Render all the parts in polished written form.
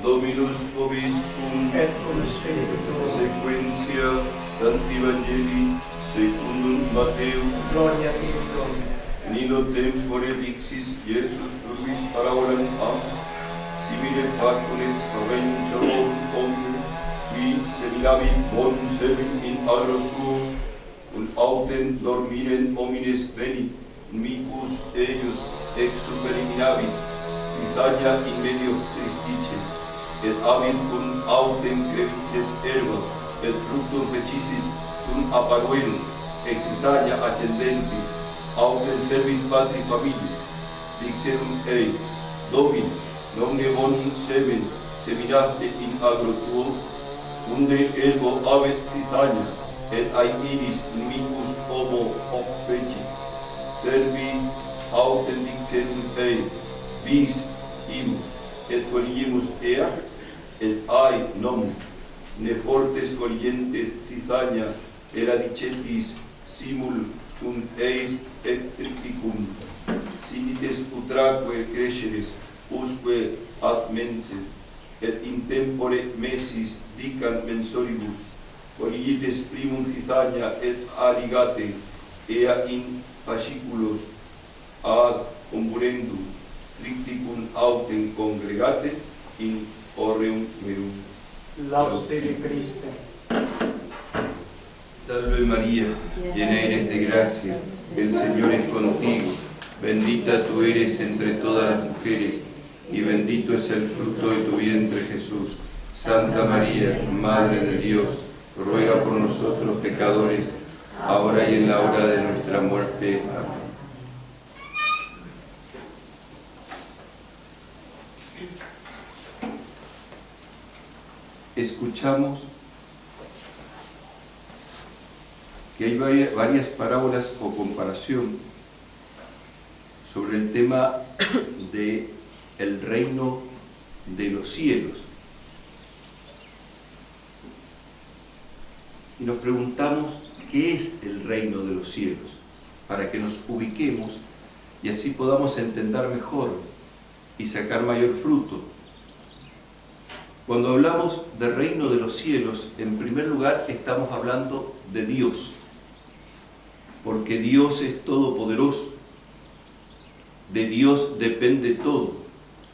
Dominus vobiscum, et cum spiritu sequentia Sancti Evangelii secundum Mateo. gloria a Deo Domine. Nilo tempore dixis Iesus pluribus parabolam simile facules provencio omni, qui seminavit bonum semim in agro suo, un autem dorminem homines venit, micus eius exuperiminavit, cizaña in medio tristice, et habit cum autem crevices herba, et fructum vecisis cum aparuelum, et cizaña ascendentis, autem servis patri familie, dixerum ei, Domine, nomine bonum semen, seminaste in agro tuo, unde ergo habet cizaña, et aeris micus homo hoc feci, servi autem dixerum ei, vis imus, et colligemus ea, et non, ne fortes collientes cizaña, eradicetis simul cum eis et tripticum, sinites utraque cresceres, usque ad mense, et in tempore mesis dicant mensoribus, colligetes primum cizaña et aligate, ea in fasciculos ad comburendum, tripticum autem congregate in aureum meum. Laus Dei Christe. Salve María, llena eres de gracia, el Señor es contigo, bendita tú eres entre todas las mujeres, y bendito es el fruto de tu vientre Jesús. Santa María, Madre de Dios, ruega por nosotros pecadores, ahora y en la hora de nuestra muerte. Amén. Escuchamos que hay varias parábolas o comparación sobre el tema de el reino de los cielos. Y nos preguntamos qué es el reino de los cielos, para que nos ubiquemos y así podamos entender mejor y sacar mayor fruto. Cuando hablamos del reino de los cielos, en primer lugar estamos hablando de Dios, porque Dios es todopoderoso, de Dios depende todo,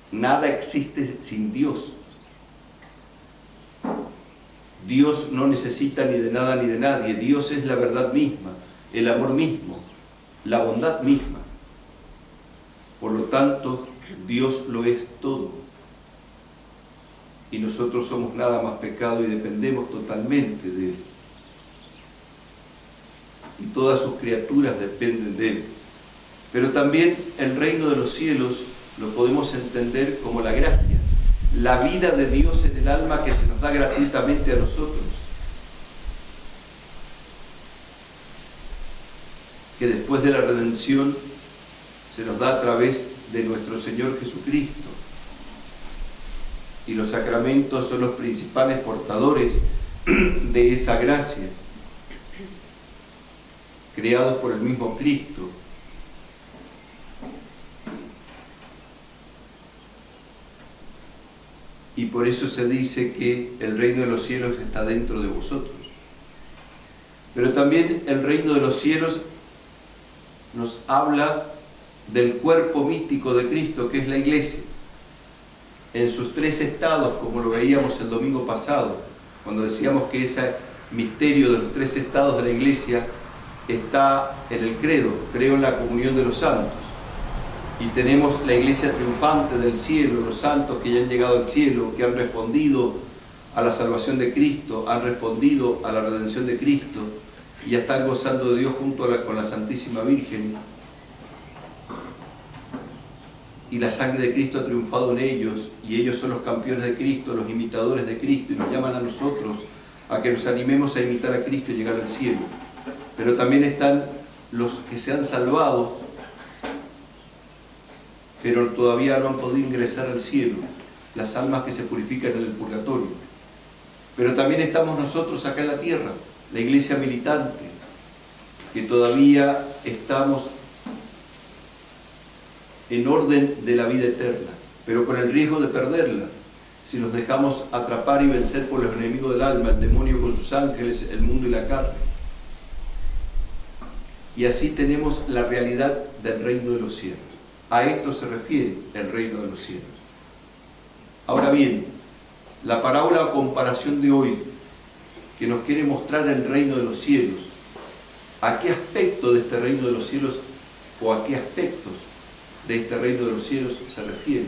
nada existe sin Dios. Dios no necesita ni de nada ni de nadie, Dios es la verdad misma, el amor mismo, la bondad misma. Por lo tanto, Dios lo es todo. Y nosotros somos nada más pecado y dependemos totalmente de Él. Y todas sus criaturas dependen de Él. Pero también el reino de los cielos lo podemos entender como la gracia, la vida de Dios en el alma que se nos da gratuitamente a nosotros, que después de la redención se nos da a través de nuestro Señor Jesucristo. Y los sacramentos son los principales portadores de esa gracia, creados por el mismo Cristo. Y por eso se dice que el reino de los cielos está dentro de vosotros. Pero también el reino de los cielos nos habla del cuerpo místico de Cristo, que es la Iglesia, en sus tres estados, como lo veíamos el domingo pasado, cuando decíamos que ese misterio de los tres estados de la Iglesia está en el credo, creo en la comunión de los santos. Y tenemos la Iglesia triunfante del cielo, los santos que ya han llegado al cielo, que han respondido a la salvación de Cristo, han respondido a la redención de Cristo y ya están gozando de Dios junto con la Santísima Virgen. Y la sangre de Cristo ha triunfado en ellos, y ellos son los campeones de Cristo, los imitadores de Cristo, y nos llaman a nosotros a que nos animemos a imitar a Cristo y llegar al cielo. Pero también están los que se han salvado, pero todavía no han podido ingresar al cielo, las almas que se purifican en el purgatorio. Pero también estamos nosotros acá en la tierra, la iglesia militante, que todavía estamos en orden de la vida eterna, pero con el riesgo de perderla. si nos dejamos atrapar y vencer por los enemigos del alma, el demonio con sus ángeles, el mundo y la carne. Y así tenemos la realidad del reino de los cielos. A esto se refiere el reino de los cielos. Ahora bien, la parábola o comparación de hoy, que nos quiere mostrar el reino de los cielos, ¿a qué aspecto de este reino de los cielos o a qué aspectos de este reino de los cielos se refiere?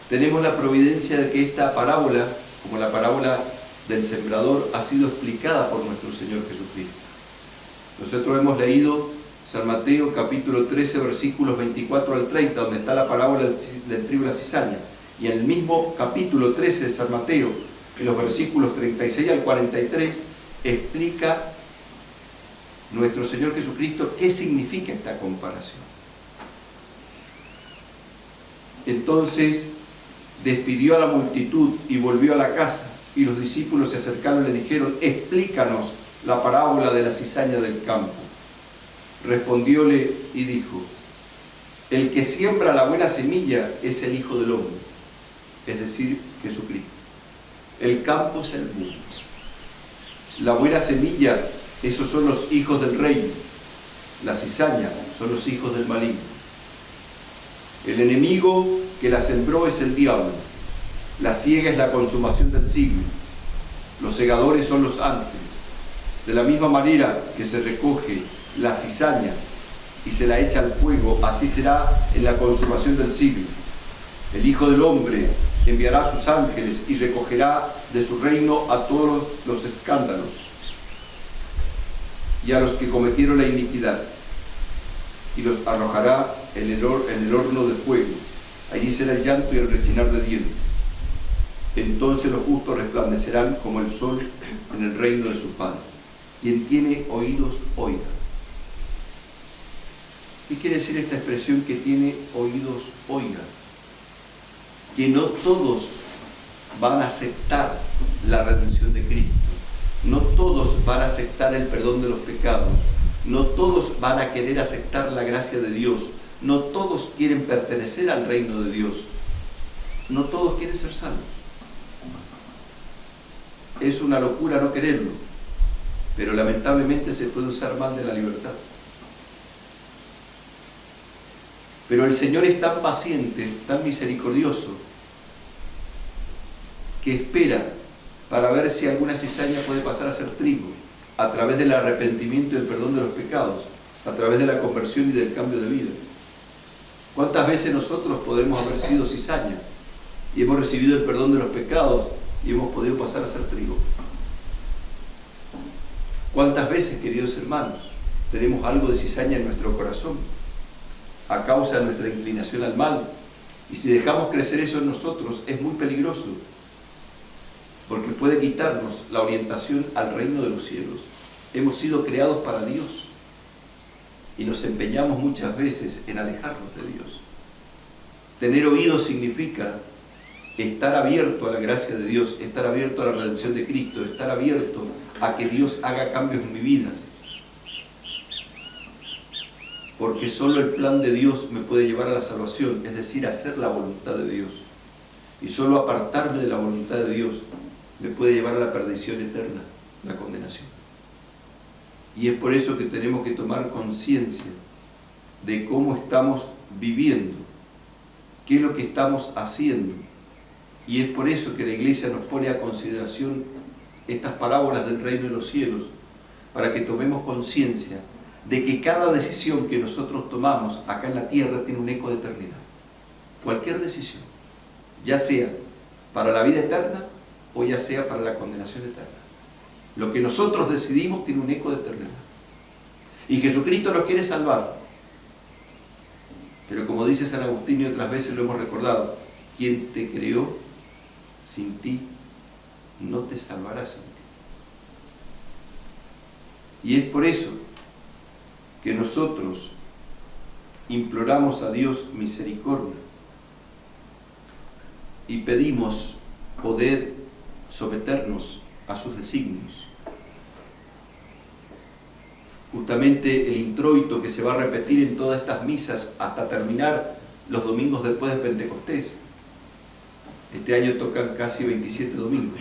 Tenemos la providencia de que esta parábola, como la parábola del sembrador, ha sido explicada por nuestro Señor Jesucristo. Nosotros hemos leído San Mateo capítulo 13, versículos 24 al 30, donde está la parábola del trigo y la cizaña. Y en el mismo capítulo 13 de San Mateo, en los versículos 36 al 43, explica nuestro Señor Jesucristo qué significa esta comparación. Entonces despidió a la multitud y volvió a la casa, y los discípulos se acercaron y le dijeron: explícanos la parábola de la cizaña del campo. Respondióle y dijo: el que siembra la buena semilla es el Hijo del Hombre, es decir, Jesucristo. El campo es el mundo. La buena semilla, esos son los hijos del reino. La cizaña son los hijos del maligno. El enemigo que la sembró es el diablo. La siega es la consumación del siglo. Los segadores son los ángeles. De la misma manera que se recoge la cizaña y se la echa al fuego, así será en la consumación del siglo. El Hijo del Hombre enviará a sus ángeles y recogerá de su reino a todos los escándalos y a los que cometieron la iniquidad, y los arrojará en el horno de fuego. Allí será el llanto y el rechinar de dientes. Entonces los justos resplandecerán como el sol en el reino de su Padre. Quien tiene oídos, oiga. ¿Qué quiere decir esta expresión, que tiene oídos, oiga? Que no todos van a aceptar la redención de Cristo. No todos van a aceptar el perdón de los pecados. No todos van a querer aceptar la gracia de Dios. No todos quieren pertenecer al reino de Dios. No todos quieren ser salvos. Es una locura no quererlo, pero lamentablemente se puede usar mal de la libertad. Pero el Señor es tan paciente, tan misericordioso, que espera para ver si alguna cizaña puede pasar a ser trigo, a través del arrepentimiento y el perdón de los pecados, a través de la conversión y del cambio de vida. ¿Cuántas veces nosotros podemos haber sido cizaña y hemos recibido el perdón de los pecados y hemos podido pasar a ser trigo? ¿Cuántas veces, queridos hermanos, tenemos algo de cizaña en nuestro corazón a causa de nuestra inclinación al mal? Y si dejamos crecer eso en nosotros, es muy peligroso, porque puede quitarnos la orientación al reino de los cielos. Hemos sido creados para Dios y nos empeñamos muchas veces en alejarnos de Dios. Tener oídos significa estar abierto a la gracia de Dios, estar abierto a la redención de Cristo, estar abierto a que Dios haga cambios en mi vida. Porque solo el plan de Dios me puede llevar a la salvación, es decir, hacer la voluntad de Dios. Y solo apartarme de la voluntad de Dios me puede llevar a la perdición eterna, la condenación. Y es por eso que tenemos que tomar conciencia de cómo estamos viviendo, qué es lo que estamos haciendo. Y es por eso que la Iglesia nos pone a consideración estas parábolas del reino de los cielos, para que tomemos conciencia de que cada decisión que nosotros tomamos acá en la tierra tiene un eco de eternidad. Cualquier decisión, ya sea para la vida eterna o ya sea para la condenación eterna. Lo que nosotros decidimos tiene un eco de eternidad. Y Jesucristo nos quiere salvar. Pero como dice San Agustín, y otras veces lo hemos recordado, quien te creó sin ti no te salvará sin ti. Y es por eso que nosotros imploramos a Dios misericordia y pedimos poder someternos a sus designios. Justamente el introito que se va a repetir en todas estas misas hasta terminar los domingos después de Pentecostés Este año tocan casi 27 domingos,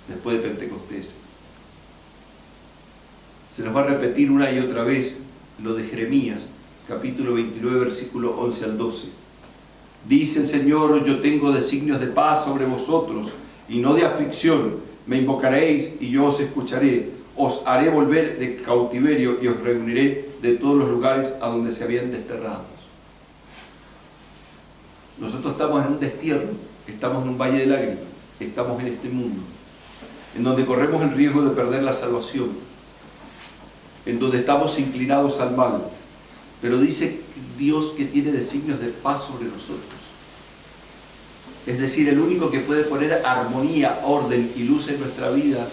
después de Pentecostés. Se nos va a repetir una y otra vez lo de Jeremías, capítulo 29, versículo 11 al 12. Dice el Señor: yo tengo designios de paz sobre vosotros y no de aflicción. Me invocaréis y yo os escucharé. Os haré volver de cautiverio y os reuniré de todos los lugares a donde se habían desterrado. Nosotros estamos en un destierro, estamos en un valle de lágrimas, estamos en este mundo, en donde corremos el riesgo de perder la salvación, en donde estamos inclinados al mal, pero dice Dios que tiene designios de paz sobre nosotros. Es decir, el único que puede poner armonía, orden y luz en nuestra vida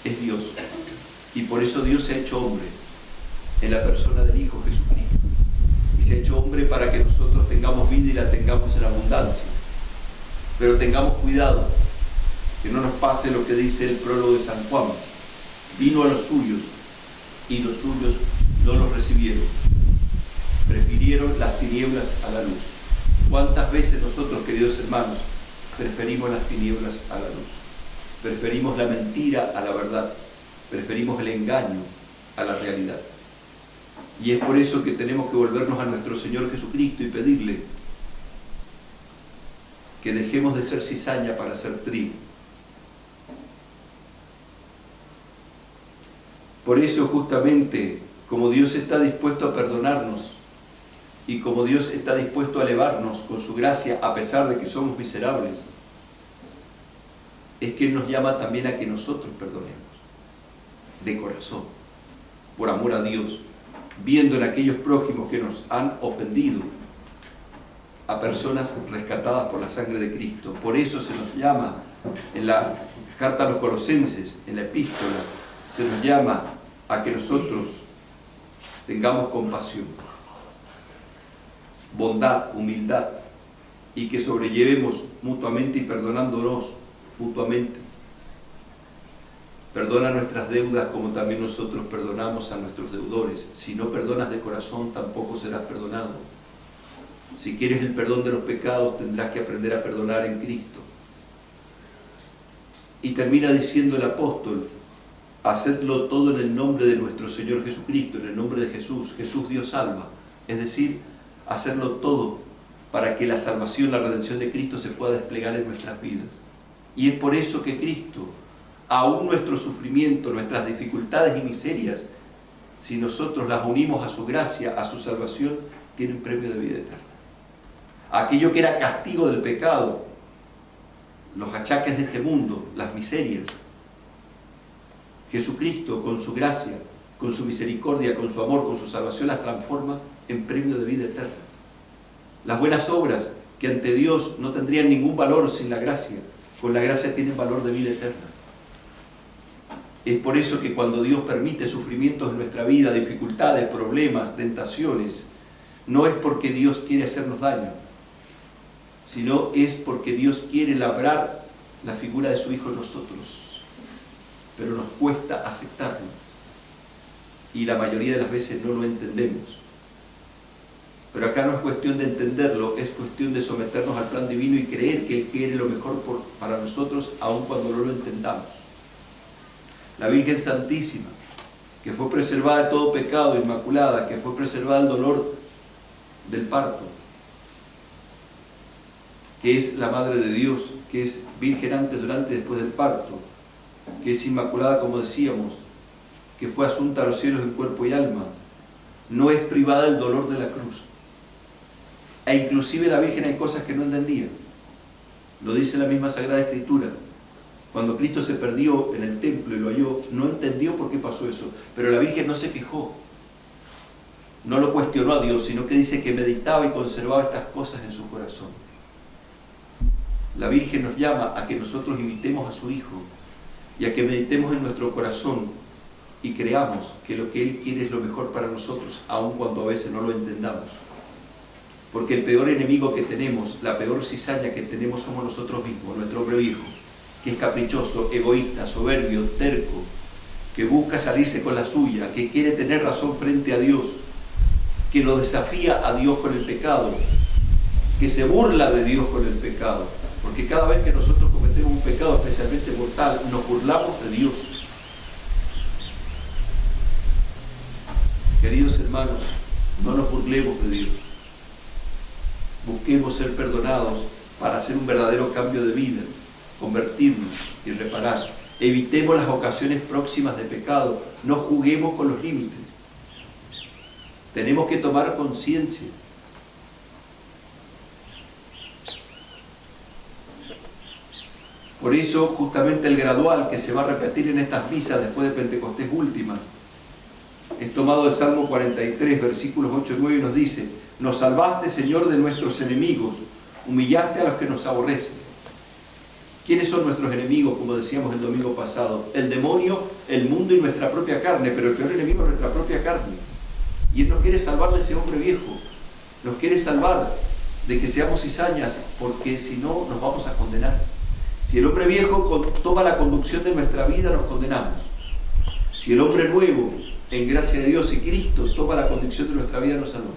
es Dios. Y por eso Dios se ha hecho hombre en la persona del Hijo Jesucristo. Y se ha hecho hombre para que nosotros tengamos vida y la tengamos en abundancia. Pero tengamos cuidado, que no nos pase lo que dice el prólogo de San Juan. Vino a los suyos y los suyos no los recibieron. Prefirieron las tinieblas a la luz. ¿Cuántas veces nosotros, queridos hermanos, preferimos las tinieblas a la luz? Preferimos la mentira a la verdad. Preferimos el engaño a la realidad. Y es por eso que tenemos que volvernos a nuestro Señor Jesucristo y pedirle que dejemos de ser cizaña para ser trigo. Por eso, justamente, como Dios está dispuesto a perdonarnos y como Dios está dispuesto a elevarnos con su gracia a pesar de que somos miserables, es que Él nos llama también a que nosotros perdonemos de corazón, por amor a Dios, viendo en aquellos prójimos que nos han ofendido a personas rescatadas por la sangre de Cristo. Por eso se nos llama en la carta a los Colosenses, en la epístola, se nos llama a que nosotros tengamos compasión, bondad, humildad, y que sobrellevemos mutuamente y perdonándonos mutuamente. Perdona nuestras deudas como también nosotros perdonamos a nuestros deudores. Si no perdonas de corazón, tampoco serás perdonado. Si quieres el perdón de los pecados, tendrás que aprender a perdonar en Cristo. Y termina diciendo el apóstol: hacedlo todo en el nombre de nuestro Señor Jesucristo, en el nombre de Jesús. Jesús Dios salva. Es decir, hacerlo todo para que la salvación, la redención de Cristo se pueda desplegar en nuestras vidas. Y es por eso que Cristo, aún nuestro sufrimiento, nuestras dificultades y miserias, si nosotros las unimos a su gracia, a su salvación, tienen premio de vida eterna. Aquello que era castigo del pecado, los achaques de este mundo, las miserias, Jesucristo con su gracia, con su misericordia, con su amor, con su salvación, las transforma en premio de vida eterna. Las buenas obras que ante Dios no tendrían ningún valor sin la gracia, con la gracia tienen valor de vida eterna. Es por eso que cuando Dios permite sufrimientos en nuestra vida, dificultades, problemas, tentaciones, no es porque Dios quiere hacernos daño, sino es porque Dios quiere labrar la figura de su Hijo en nosotros. Pero nos cuesta aceptarlo y la mayoría de las veces no lo entendemos. Pero acá no es cuestión de entenderlo, es cuestión de someternos al plan divino y creer que Él quiere lo mejor para nosotros, aun cuando no lo entendamos. La Virgen Santísima, que fue preservada de todo pecado, inmaculada, que fue preservada del dolor del parto, que es la Madre de Dios, que es virgen antes, durante y después del parto, que es inmaculada, como decíamos, que fue asunta a los cielos en cuerpo y alma, no es privada del dolor de la cruz. E inclusive la Virgen hay cosas que no entendía. Lo dice la misma Sagrada Escritura. Cuando Cristo se perdió en el templo y lo halló, no entendió por qué pasó eso, pero la Virgen no se quejó. No lo cuestionó a Dios, sino que dice que meditaba y conservaba estas cosas en su corazón. La Virgen nos llama a que nosotros imitemos a su Hijo y a que meditemos en nuestro corazón y creamos que lo que Él quiere es lo mejor para nosotros, aun cuando a veces no lo entendamos. Porque el peor enemigo que tenemos, la peor cizaña que tenemos somos nosotros mismos, nuestro propio hijo, que es caprichoso, egoísta, soberbio, terco, que busca salirse con la suya, que quiere tener razón frente a Dios, que lo desafía a Dios con el pecado, que se burla de Dios con el pecado, Porque cada vez que nosotros cometemos un pecado especialmente mortal, nos burlamos de Dios. Queridos hermanos, no nos burlemos de Dios. Busquemos ser perdonados para hacer un verdadero cambio de vida, convertirnos y reparar. Evitemos las ocasiones próximas de pecado. No juguemos con los límites. Tenemos que tomar conciencia. Por eso, justamente el gradual que se va a repetir en estas misas después de Pentecostés últimas, es tomado del Salmo 43, versículos 8 y 9, y nos dice: nos salvaste, Señor, de nuestros enemigos, humillaste a los que nos aborrecen. ¿Quiénes son nuestros enemigos? Como decíamos el domingo pasado: el demonio, el mundo y nuestra propia carne, pero el peor enemigo es nuestra propia carne. Y Él nos quiere salvar de ese hombre viejo, nos quiere salvar de que seamos cizañas, porque si no nos vamos a condenar. Si el hombre viejo toma la conducción de nuestra vida, nos condenamos. Si el hombre nuevo, en gracia de Dios y Cristo, toma la conducción de nuestra vida, nos salvamos.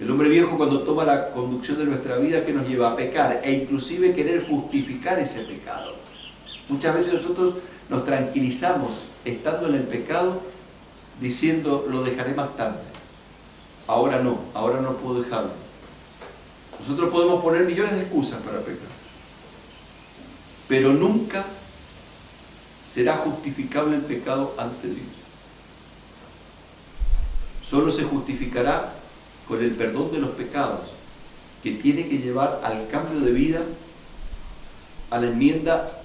El hombre viejo, cuando toma la conducción de nuestra vida, que nos lleva a pecar e inclusive querer justificar ese pecado. Muchas veces nosotros nos tranquilizamos estando en el pecado diciendo: lo dejaré más tarde. Ahora no puedo dejarlo. Nosotros podemos poner millones de excusas para pecar, pero nunca será justificable el pecado ante Dios. Solo se justificará con el perdón de los pecados, que tiene que llevar al cambio de vida, a la enmienda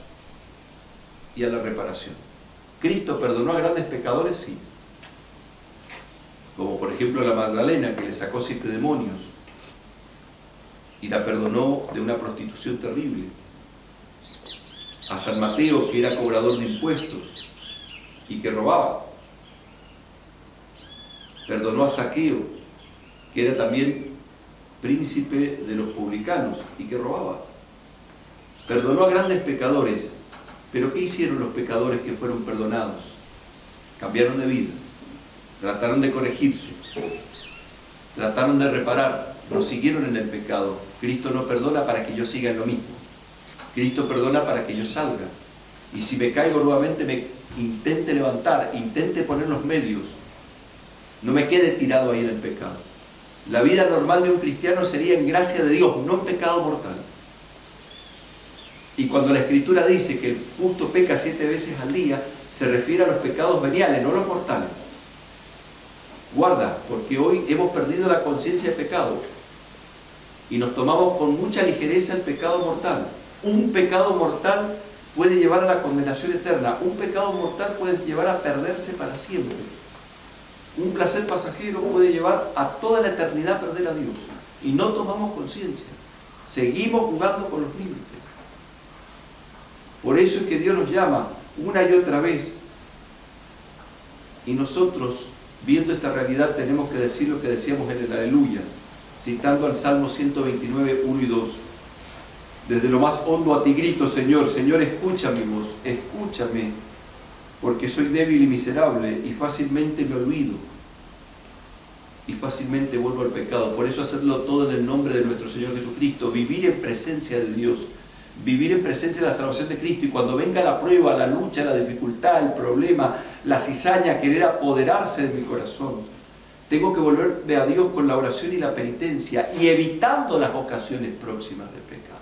y a la reparación. ¿Cristo perdonó a grandes pecadores? Sí. Como por ejemplo a la Magdalena, que le sacó 7 demonios y la perdonó de una prostitución terrible. A San Mateo, que era cobrador de impuestos y que robaba. Perdonó a Zaqueo, que era también príncipe de los publicanos y que robaba. Perdonó a grandes pecadores, pero ¿qué hicieron los pecadores que fueron perdonados? Cambiaron de vida, trataron de corregirse, trataron de reparar, no siguieron en el pecado. Cristo no perdona para que yo siga en lo mismo. Cristo perdona para que yo salga. Y si me caigo nuevamente, me intente levantar, intente poner los medios. No me quede tirado ahí en el pecado. La vida normal de un cristiano sería en gracia de Dios, no en pecado mortal. Y cuando la Escritura dice que el justo peca 7 veces al día, se refiere a los pecados veniales, no los mortales. Guarda, porque hoy hemos perdido la conciencia de pecado y nos tomamos con mucha ligereza el pecado mortal. Un pecado mortal puede llevar a la condenación eterna. Un pecado mortal puede llevar a perderse para siempre. Un placer pasajero puede llevar a toda la eternidad a perder a Dios. Y no tomamos conciencia. Seguimos jugando con los límites. Por eso es que Dios nos llama una y otra vez. Y nosotros, viendo esta realidad, tenemos que decir lo que decíamos en el Aleluya, citando al Salmo 129, 1 y 2. Desde lo más hondo a ti grito, Señor, Señor, escucha mi voz, escúchame, porque soy débil y miserable y fácilmente me olvido y fácilmente vuelvo al pecado. Por eso hacerlo todo en el nombre de nuestro Señor Jesucristo, vivir en presencia de Dios, vivir en presencia de la salvación de Cristo, y cuando venga la prueba, la lucha, la dificultad, el problema, la cizaña, querer apoderarse de mi corazón, tengo que volverme a Dios con la oración y la penitencia y evitando las ocasiones próximas de pecado.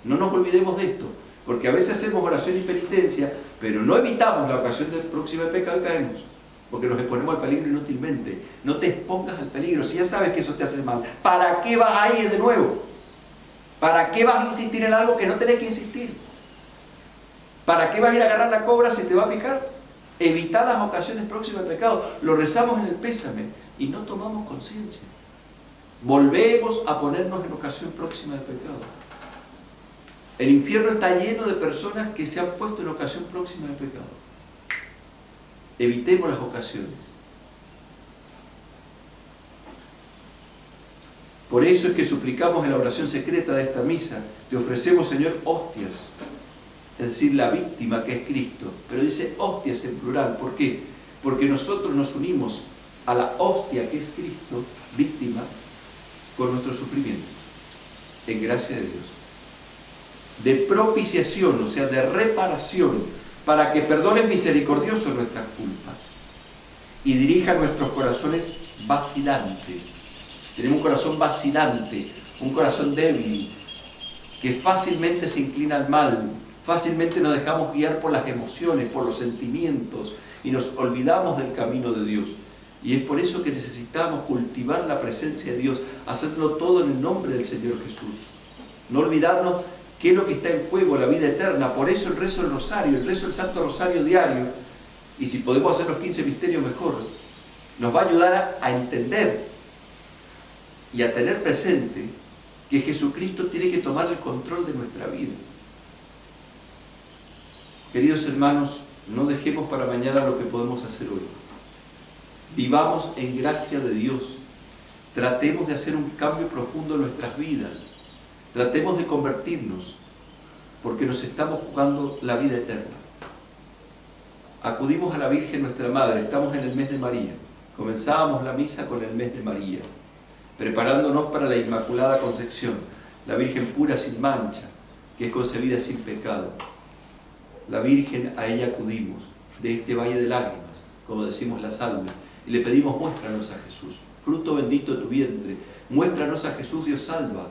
No nos olvidemos de esto, porque a veces hacemos oración y penitencia, pero no evitamos la ocasión del próximo pecado y caemos, porque nos exponemos al peligro inútilmente. No te expongas al peligro, si ya sabes que eso te hace mal, ¿para qué vas a ir de nuevo? ¿Para qué vas a insistir en algo que no tenés que insistir? ¿Para qué vas a ir a agarrar la cobra si te va a picar? Evitar las ocasiones próximas de pecado. Lo rezamos en el pésame y no tomamos conciencia. Volvemos a ponernos en ocasión próxima de pecado. El infierno está lleno de personas que se han puesto en ocasión próxima de pecado. Evitemos las ocasiones. Por eso es que suplicamos en la oración secreta de esta misa, te ofrecemos, Señor, hostias, es decir, la víctima que es Cristo, pero dice hostias en plural. ¿Por qué? Porque nosotros nos unimos a la hostia que es Cristo, víctima, con nuestro sufrimiento. en gracia de Dios, de propiciación, o sea, de reparación, para que perdone misericordioso nuestras culpas y dirija nuestros corazones vacilantes. Tenemos un corazón vacilante, un corazón débil, que fácilmente se inclina al mal, fácilmente nos dejamos guiar por las emociones, por los sentimientos, y nos olvidamos del camino de Dios. Y es por eso que necesitamos cultivar la presencia de Dios, hacerlo todo en el nombre del Señor Jesús. No olvidarnos qué es lo que está en juego, la vida eterna. Por eso el rezo del rosario, el rezo del Santo Rosario diario, y si podemos hacer los 15 misterios mejor, nos va a ayudar a entender y a tener presente que Jesucristo tiene que tomar el control de nuestra vida. Queridos hermanos, no dejemos para mañana lo que podemos hacer hoy. Vivamos en gracia de Dios. Tratemos de hacer un cambio profundo en nuestras vidas. Tratemos de convertirnos, porque nos estamos jugando la vida eterna. Acudimos a la Virgen nuestra Madre, estamos en el mes de María. Comenzábamos la misa con el mes de María, preparándonos para la Inmaculada Concepción, la Virgen pura sin mancha, que es concebida sin pecado. La Virgen, a ella acudimos, de este valle de lágrimas, como decimos la salve, y le pedimos: muéstranos a Jesús, fruto bendito de tu vientre, muéstranos a Jesús, Dios salva.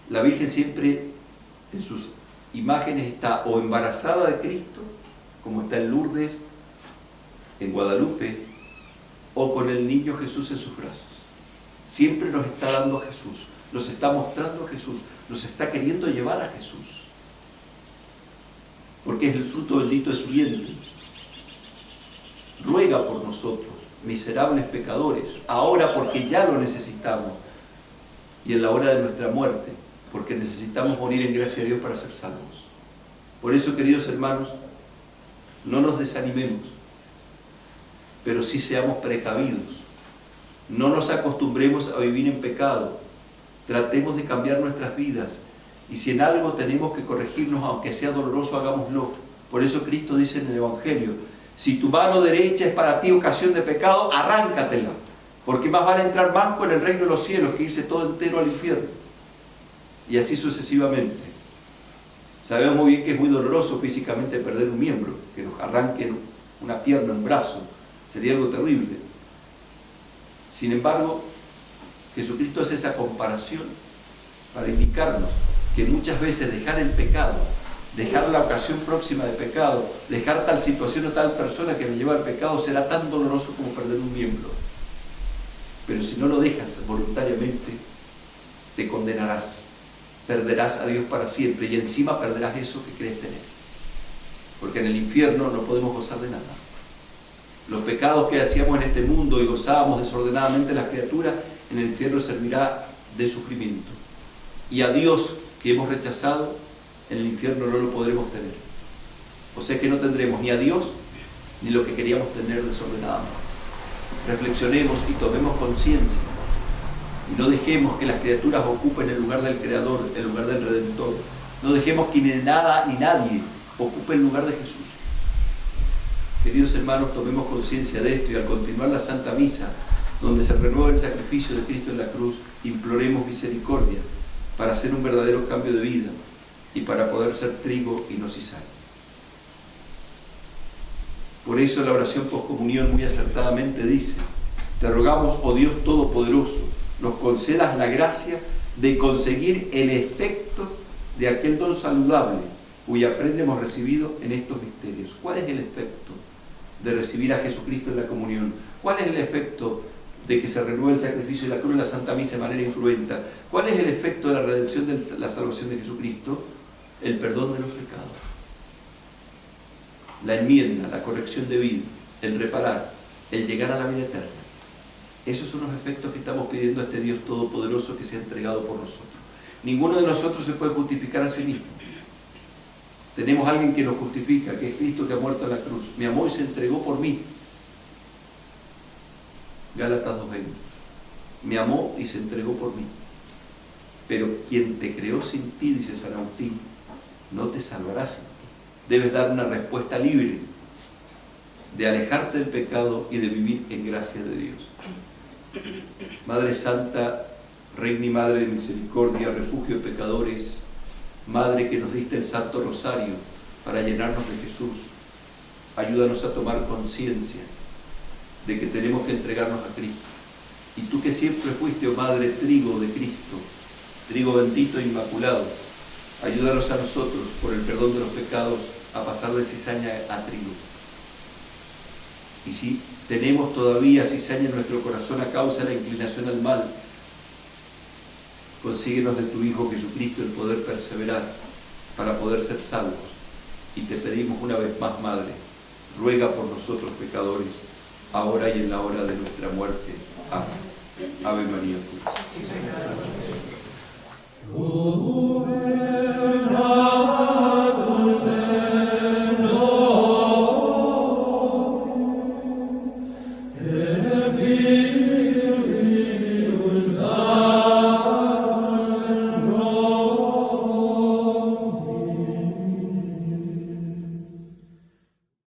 La Virgen siempre en sus imágenes está o embarazada de Cristo, como está en Lourdes, en Guadalupe, o con el niño Jesús en sus brazos. Siempre nos está dando a Jesús, nos está mostrando a Jesús, nos está queriendo llevar a Jesús, porque es el fruto bendito de su vientre. Ruega por nosotros, miserables pecadores, ahora porque ya lo necesitamos, y en la hora de nuestra muerte, porque necesitamos morir en gracia de Dios para ser salvos. Por eso, queridos hermanos, no nos desanimemos, pero sí seamos precavidos. No nos acostumbremos a vivir en pecado. Tratemos de cambiar nuestras vidas. Y si en algo tenemos que corregirnos, aunque sea doloroso, hagámoslo. Por eso Cristo dice en el Evangelio: si tu mano derecha es para ti ocasión de pecado, arráncatela, porque más vale entrar manco en el reino de los cielos que irse todo entero al infierno. Y así sucesivamente. Sabemos muy bien que es muy doloroso físicamente perder un miembro, que nos arranquen una pierna, un brazo. Sería algo terrible. Sin embargo, Jesucristo hace esa comparación para indicarnos que muchas veces dejar el pecado, dejar la ocasión próxima de pecado, dejar tal situación o tal persona que nos lleva al pecado será tan doloroso como perder un miembro. Pero si no lo dejas voluntariamente, te condenarás, perderás a Dios para siempre y encima perderás eso que crees tener. Porque en el infierno no podemos gozar de nada. Los pecados que hacíamos en este mundo y gozábamos desordenadamente las criaturas, en el infierno servirá de sufrimiento. Y a Dios que hemos rechazado, en el infierno no lo podremos tener. O sea que no tendremos ni a Dios ni lo que queríamos tener desordenadamente. Reflexionemos y tomemos conciencia. Y no dejemos que las criaturas ocupen el lugar del Creador, el lugar del Redentor. No dejemos que ni nada ni nadie ocupe el lugar de Jesús. Queridos hermanos, tomemos conciencia de esto y al continuar la Santa Misa, donde se renueva el sacrificio de Cristo en la cruz, imploremos misericordia para hacer un verdadero cambio de vida y para poder ser trigo y no cizaña. Por eso la oración poscomunión muy acertadamente dice: te rogamos, oh Dios Todopoderoso, nos concedas la gracia de conseguir el efecto de aquel don saludable cuya prenda hemos recibido en estos misterios. ¿Cuál es el efecto de recibir a Jesucristo en la comunión? ¿Cuál es el efecto de que se renueve el sacrificio de la cruz en la Santa Misa de manera incruenta? ¿Cuál es el efecto de la redención de la salvación de Jesucristo? El perdón de los pecados, la enmienda, la corrección de vida, el reparar, el llegar a la vida eterna. Esos son los efectos que estamos pidiendo a este Dios Todopoderoso que se ha entregado por nosotros. Ninguno de nosotros se puede justificar a sí mismo. Tenemos a alguien que nos justifica, que es Cristo, que ha muerto en la cruz. Me amó y se entregó por mí. Gálatas 2:20. Me amó y se entregó por mí. Pero quien te creó sin ti, dice San Agustín, no te salvará sin ti. Debes dar una respuesta libre de alejarte del pecado y de vivir en gracia de Dios. Madre Santa, Reina y Madre de misericordia, refugio de pecadores, Madre que nos diste el Santo Rosario para llenarnos de Jesús, ayúdanos a tomar conciencia de que tenemos que entregarnos a Cristo. Y tú que siempre fuiste, oh Madre, trigo de Cristo, trigo bendito e inmaculado, ayúdanos a nosotros, por el perdón de los pecados, a pasar de cizaña a trigo. Y si tenemos todavía cizaña en nuestro corazón a causa de la inclinación al mal, consíguenos de tu Hijo Jesucristo el poder perseverar para poder ser salvos. Y te pedimos una vez más, Madre, ruega por nosotros pecadores, ahora y en la hora de nuestra muerte. Amén. Ave María Purísima.